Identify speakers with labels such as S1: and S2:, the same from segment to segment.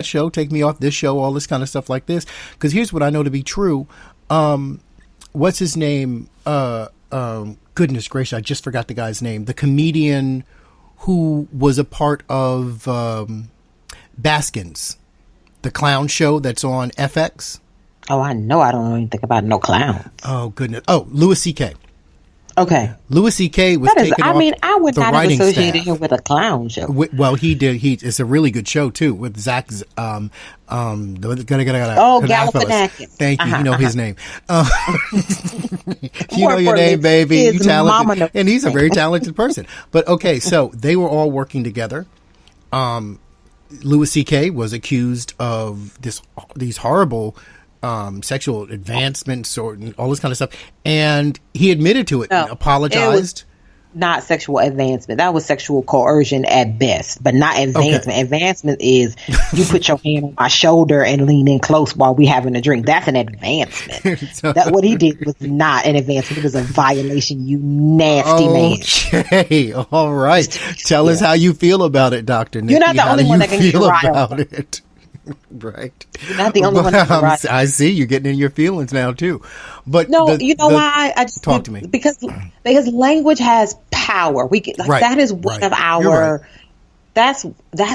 S1: show, take me off this show, all this kind of stuff like this. Because here's what I know to be true. What's his name? Goodness gracious, I just forgot the guy's name. The comedian who was a part of Baskins, the clown show that's on FX.
S2: Oh, I know. I don't even think about no clowns.
S1: Oh, goodness. Oh, Louis C.K.
S2: Okay.
S1: Louis C.K. was taken off
S2: I would
S1: the
S2: not have
S1: writing
S2: associated
S1: staff.
S2: him with a clown show.
S1: Well, he did. It's a really good show too with Zach's.
S2: Oh,
S1: Galifianakis. Thank you. You know his name. You know your name, baby. You talented, and he's a very talented person. But okay, so they were all working together. Louis C.K. was accused of these horrible sexual advancements or all this kind of stuff, and he admitted to it, and apologized.
S2: Not sexual advancement. That was sexual coercion at best, but not advancement. Okay. Advancement is you put your hand on my shoulder and lean in close while we having a drink. That's an advancement. That what he did was not an advancement. It was a violation. You nasty man.
S1: Okay, all right. Tell us how you feel about it, Dr. Nikki.
S2: You're not the only one that can
S1: feel
S2: cry
S1: about it. Right.
S2: You're not the only one that can cry.
S1: I see you're getting in your feelings now too. But
S2: no, you know why? I just
S1: talk to me
S2: because language has power. That is one of our. That's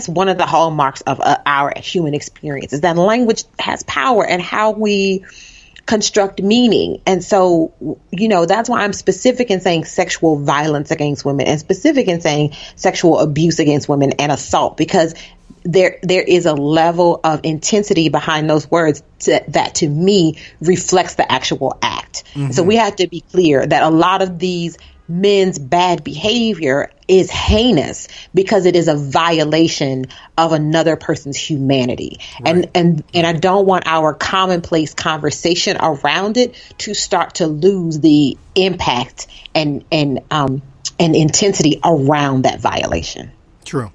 S2: one of the hallmarks of our human experience is that language has power and how we construct meaning. And so, that's why I'm specific in saying sexual violence against women and specific in saying sexual abuse against women and assault, because there is a level of intensity behind those words that to me reflects the actual act. Mm-hmm. So we have to be clear that a lot of these men's bad behavior is heinous because it is a violation of another person's humanity. Right. And I don't want our commonplace conversation around it to start to lose the impact and intensity around that violation.
S1: True.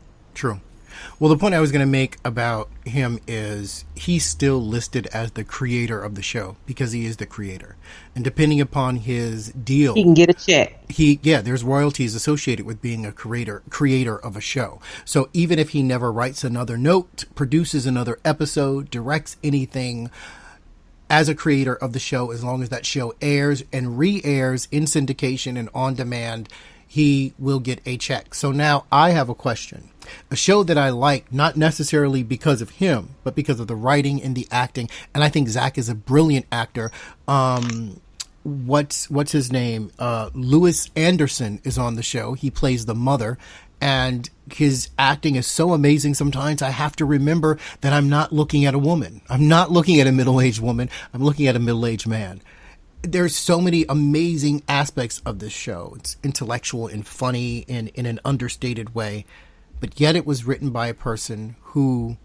S1: Well, the point I was going to make about him is he's still listed as the creator of the show because he is the creator. And depending upon his deal,
S2: he can get a check.
S1: There's royalties associated with being a creator of a show. So even if he never writes another note, produces another episode, directs anything as a creator of the show, as long as that show airs and re-airs in syndication and on demand, he will get a check. So now I have a question. A show that I like, not necessarily because of him, but because of the writing and the acting. And I think Zach is a brilliant actor. What's his name? Louis Anderson is on the show. He plays the mother. And his acting is so amazing. Sometimes I have to remember that I'm not looking at a woman. I'm not looking at a middle-aged woman. I'm looking at a middle-aged man. There's so many amazing aspects of this show. It's intellectual and funny in an understated way. But yet it was written by a person who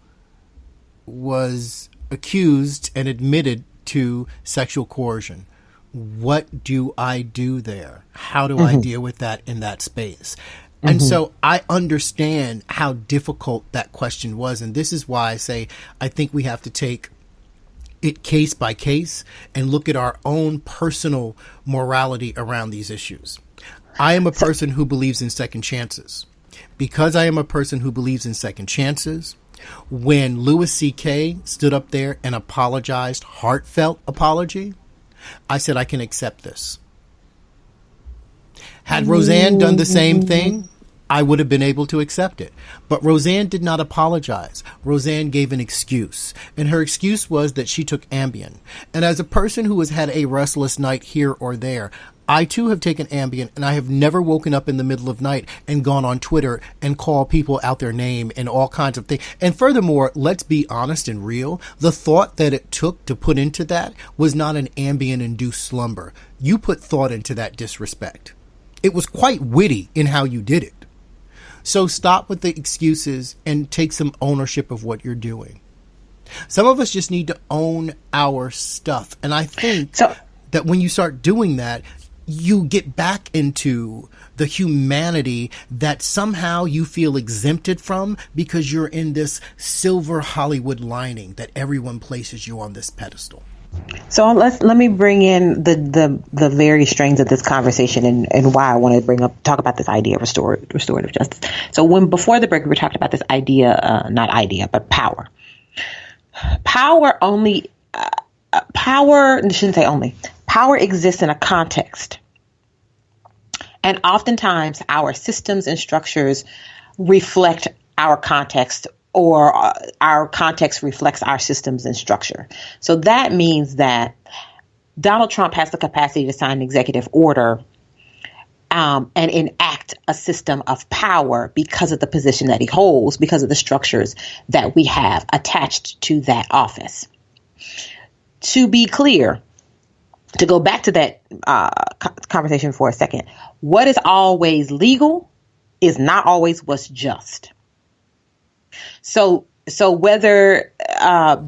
S1: was accused and admitted to sexual coercion. What do I do there? How do I deal with that in that space? And so I understand how difficult that question was. And this is why I say I think we have to take it case by case and look at our own personal morality around these issues. I am a person who believes in second chances. Because I am a person who believes in second chances, when Louis C.K. stood up there and apologized, heartfelt apology, I said I can accept this. Had Roseanne done the same thing, I would have been able to accept it. But Roseanne did not apologize. Roseanne gave an excuse. And her excuse was that she took Ambien. And as a person who has had a restless night here or there, I too have taken Ambien, and I have never woken up in the middle of night and gone on Twitter and called people out their name and all kinds of things. And furthermore, let's be honest and real. The thought that it took to put into that was not an Ambien-induced slumber. You put thought into that disrespect. It was quite witty in how you did it. So stop with the excuses and take some ownership of what you're doing. Some of us just need to own our stuff. And I think that when you start doing that, you get back into the humanity that somehow you feel exempted from because you're in this silver Hollywood lining that everyone places you on this pedestal.
S2: So let me bring in the various strains of this conversation and why I want to talk about this idea of restorative justice. So before the break, we were talking about this idea, but power. Power only, power, I shouldn't say only, power exists in a context. And oftentimes our systems and structures reflect our context, or our context reflects our systems and structure. So that means that Donald Trump has the capacity to sign an executive order and enact a system of power because of the position that he holds, because of the structures that we have attached to that office. To be clear, to go back to that conversation for a second, what is always legal is not always what's just. So whether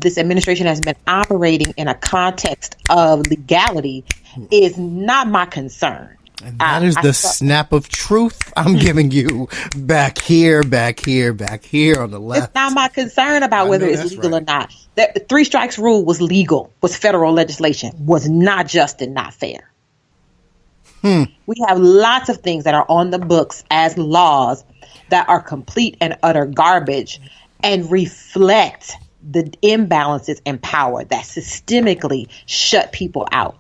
S2: this administration has been operating in a context of legality is not my concern.
S1: And that is the snap of truth I'm giving you back here on the left.
S2: It's not my concern about whether it's legal or not. The 3 strikes rule was legal, was federal legislation, was not just and not fair. We have lots of things that are on the books as laws that are complete and utter garbage and reflect the imbalances in power that systemically shut people out.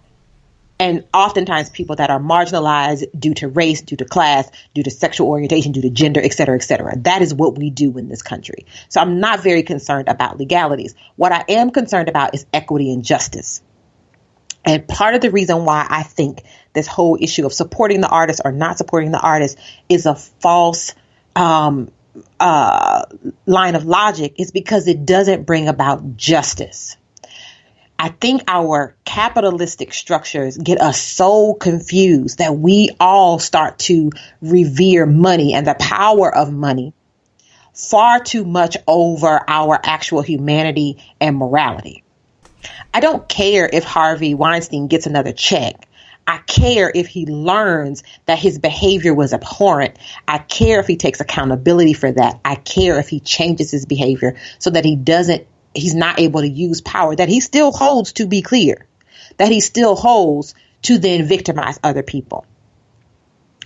S2: And oftentimes people that are marginalized due to race, due to class, due to sexual orientation, due to gender, et cetera, et cetera. That is what we do in this country. So I'm not very concerned about legalities. What I am concerned about is equity and justice. And part of the reason why I think this whole issue of supporting the artist or not supporting the artist is a false line of logic is because it doesn't bring about justice. I think our capitalistic structures get us so confused that we all start to revere money and the power of money far too much over our actual humanity and morality. I don't care if Harvey Weinstein gets another check. I care if he learns that his behavior was abhorrent. I care if he takes accountability for that. I care if he changes his behavior so that he's not able to use power that he still holds, to be clear, that he still holds to then victimize other people.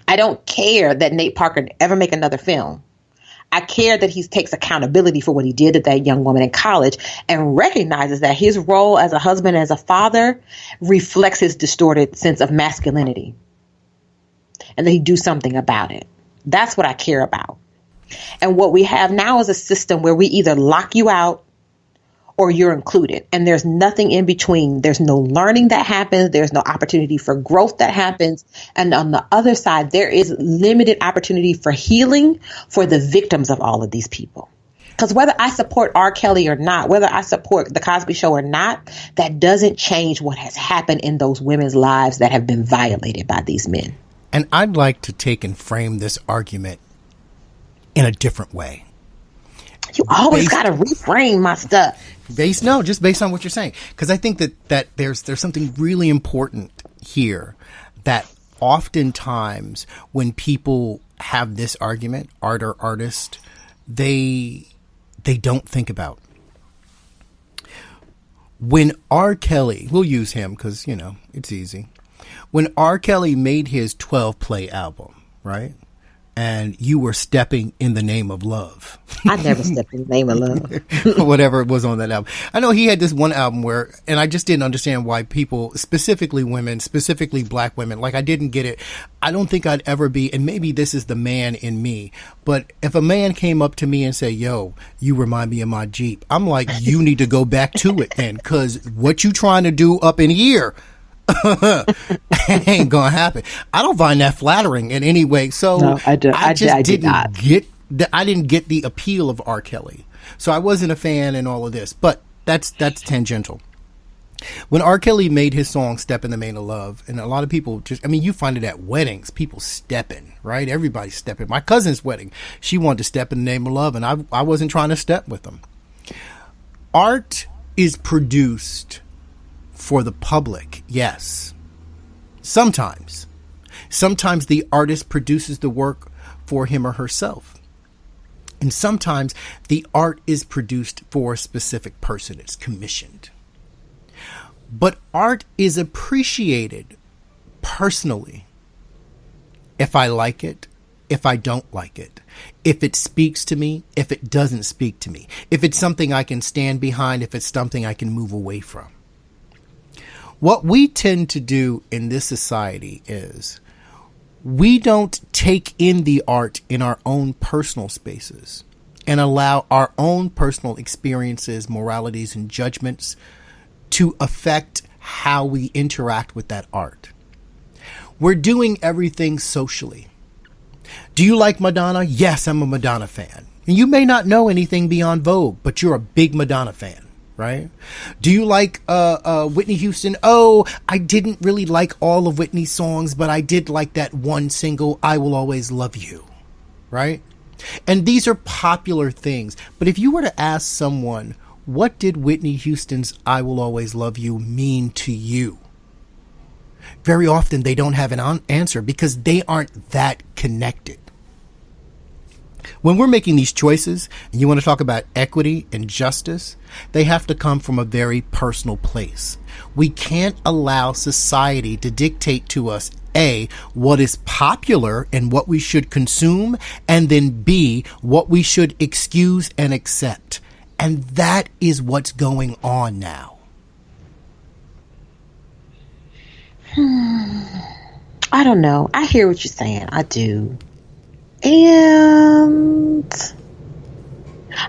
S2: I don't care that Nate Parker ever make another film. I care that he takes accountability for what he did to that young woman in college and recognizes that his role as a husband, as a father, reflects his distorted sense of masculinity and that he do something about it. That's what I care about. And what we have now is a system where we either lock you out or you're included. And there's nothing in between. There's no learning that happens. There's no opportunity for growth that happens. And on the other side, there is limited opportunity for healing for the victims of all of these people. Because whether I support R. Kelly or not, whether I support The Cosby Show or not, that doesn't change what has happened in those women's lives that have been violated by these men.
S1: And I'd like to take and frame this argument in a different way.
S2: You always got to reframe my stuff.
S1: Based on what you're saying. Because I think that there's something really important here that oftentimes when people have this argument, art or artist, they don't think about. When R. Kelly, we'll use him because, it's easy. When R. Kelly made his 12-play album, right? And you were stepping in the name of love.
S2: I never stepped in the name of love.
S1: Whatever it was on that album. I know he had this one album where, and I just didn't understand why people, specifically women, specifically black women, like I didn't get it. I don't think I'd ever be, and maybe this is the man in me, but if a man came up to me and say, yo, you remind me of my Jeep, I'm like, you need to go back to it then, because what you trying to do up in here ain't gonna happen. I don't find that flattering in any way. So no, I didn't get the appeal of R. Kelly. So I wasn't a fan in all of this. But that's tangential. When R. Kelly made his song "Step in the Name of Love," and a lot of people you find it at weddings, people stepping, right? Everybody's stepping. My cousin's wedding, she wanted to step in the name of love, and I wasn't trying to step with them. Art is produced for the public, yes. Sometimes the artist produces the work for him or herself. And sometimes the art is produced for a specific person. It's commissioned. But art is appreciated personally if I like it, if I don't like it, if it speaks to me, if it doesn't speak to me, if it's something I can stand behind, if it's something I can move away from. What we tend to do in this society is we don't take in the art in our own personal spaces and allow our own personal experiences, moralities, and judgments to affect how we interact with that art. We're doing everything socially. Do you like Madonna? Yes, I'm a Madonna fan. And you may not know anything beyond Vogue, but you're a big Madonna fan, right? Do you like Whitney Houston? Oh, I didn't really like all of Whitney's songs, but I did like that one single, I Will Always Love You, right? And these are popular things. But if you were to ask someone, what did Whitney Houston's I Will Always Love You mean to you? Very often they don't have an answer because they aren't that connected. When we're making these choices and you want to talk about equity and justice, they have to come from a very personal place. We can't allow society to dictate to us, A, what is popular and what we should consume, and then B, what we should excuse and accept. And that is what's going on now.
S2: I don't know. I hear what you're saying. I do. And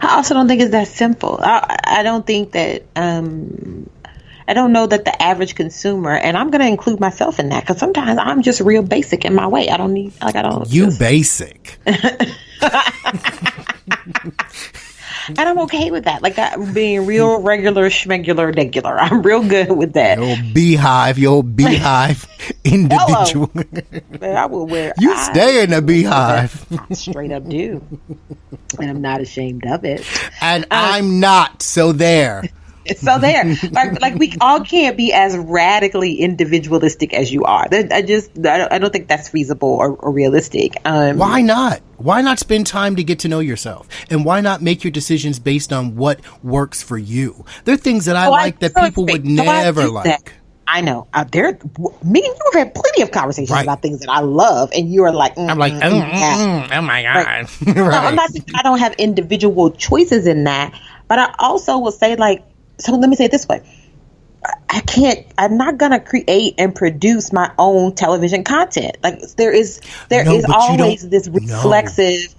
S2: I also don't think it's that simple. I don't think that, I don't know that the average consumer, and I'm going to include myself in that because sometimes I'm just real basic in my way. I don't need, like, I don't.
S1: You just... basic.
S2: And I'm okay with that. Like that being real regular, schmegular, regular. I'm real good with that.
S1: Your beehive individual.
S2: I will wear.
S1: You stay in the beehive.
S2: I straight up do. And I'm not ashamed of it.
S1: And I'm not. So there.
S2: So there, like we all can't be as radically individualistic as you are. I don't think that's feasible or realistic.
S1: Why not? Why not spend time to get to know yourself? And why not make your decisions based on what works for you? There are things that I like that people would never like.
S2: I know. Me and you have had plenty of conversations about things that I love, and you are like,
S1: I'm like, oh my God. Right.
S2: Right. No, I'm not saying I don't have individual choices in that, but I also will say, like, so let me say it this way. I'm not going to create and produce my own television content. Like there is always this reflexive,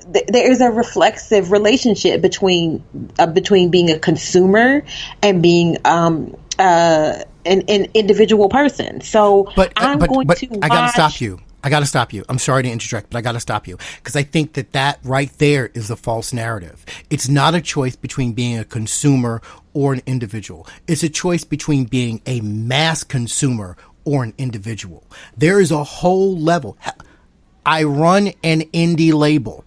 S2: there is a reflexive relationship between being a consumer and being, an individual person. So I
S1: gotta stop you. I'm sorry to interject, but I got to stop you because I think that right there is a false narrative. It's not a choice between being a consumer or an individual. It's a choice between being a mass consumer or an individual. There is a whole level. I run an indie label.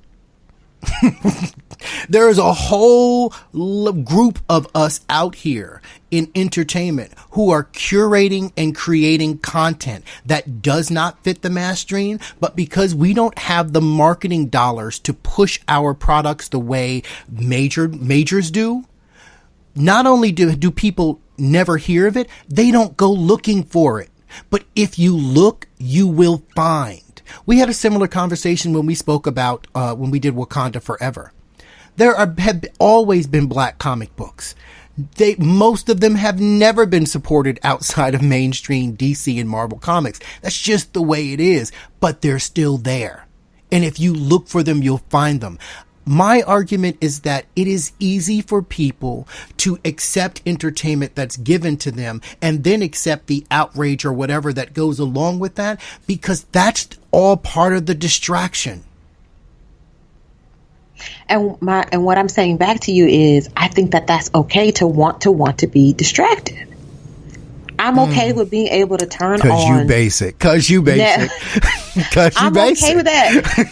S1: There is a whole group of us out here in entertainment who are curating and creating content that does not fit the mainstream, but because we don't have the marketing dollars to push our products the way majors do, not only do people never hear of it, they don't go looking for it. But if you look, you will find. We had a similar conversation when we spoke about when we did Wakanda Forever. There have always been black comic books. Most of them have never been supported outside of mainstream DC and Marvel comics. That's just the way it is. But they're still there. And if you look for them, you'll find them. My argument is that it is easy for people to accept entertainment that's given to them and then accept the outrage or whatever that goes along with that, because that's all part of the distraction.
S2: And what I'm saying back to you is, I think that that's okay to want to be distracted. I'm okay with being able to turn on.
S1: Cause you basic. Cause you basic.
S2: I'm okay with that.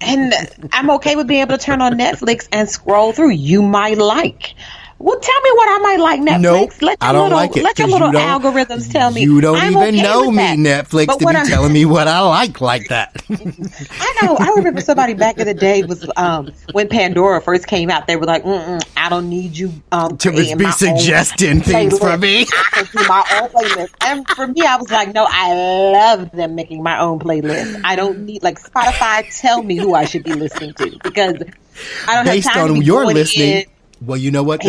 S2: And I'm okay with being able to turn on Netflix and scroll through. You might like. Well, tell me what I might like, Netflix.
S1: Nope, I don't like it.
S2: Let your little algorithms tell me.
S1: You don't even
S2: okay
S1: know me, Netflix, to be telling me what I like that.
S2: I know. I remember somebody back in the day was when Pandora first came out. They were like, "I don't need you
S1: to be suggesting things for me.
S2: I can do my own playlist." And for me, I was like, "No, I love them making my own playlist. I don't need like Spotify. Tell me who I should be listening to because I don't
S1: based
S2: have time
S1: on
S2: to be
S1: your
S2: going
S1: listening."
S2: in.
S1: Well, you know what?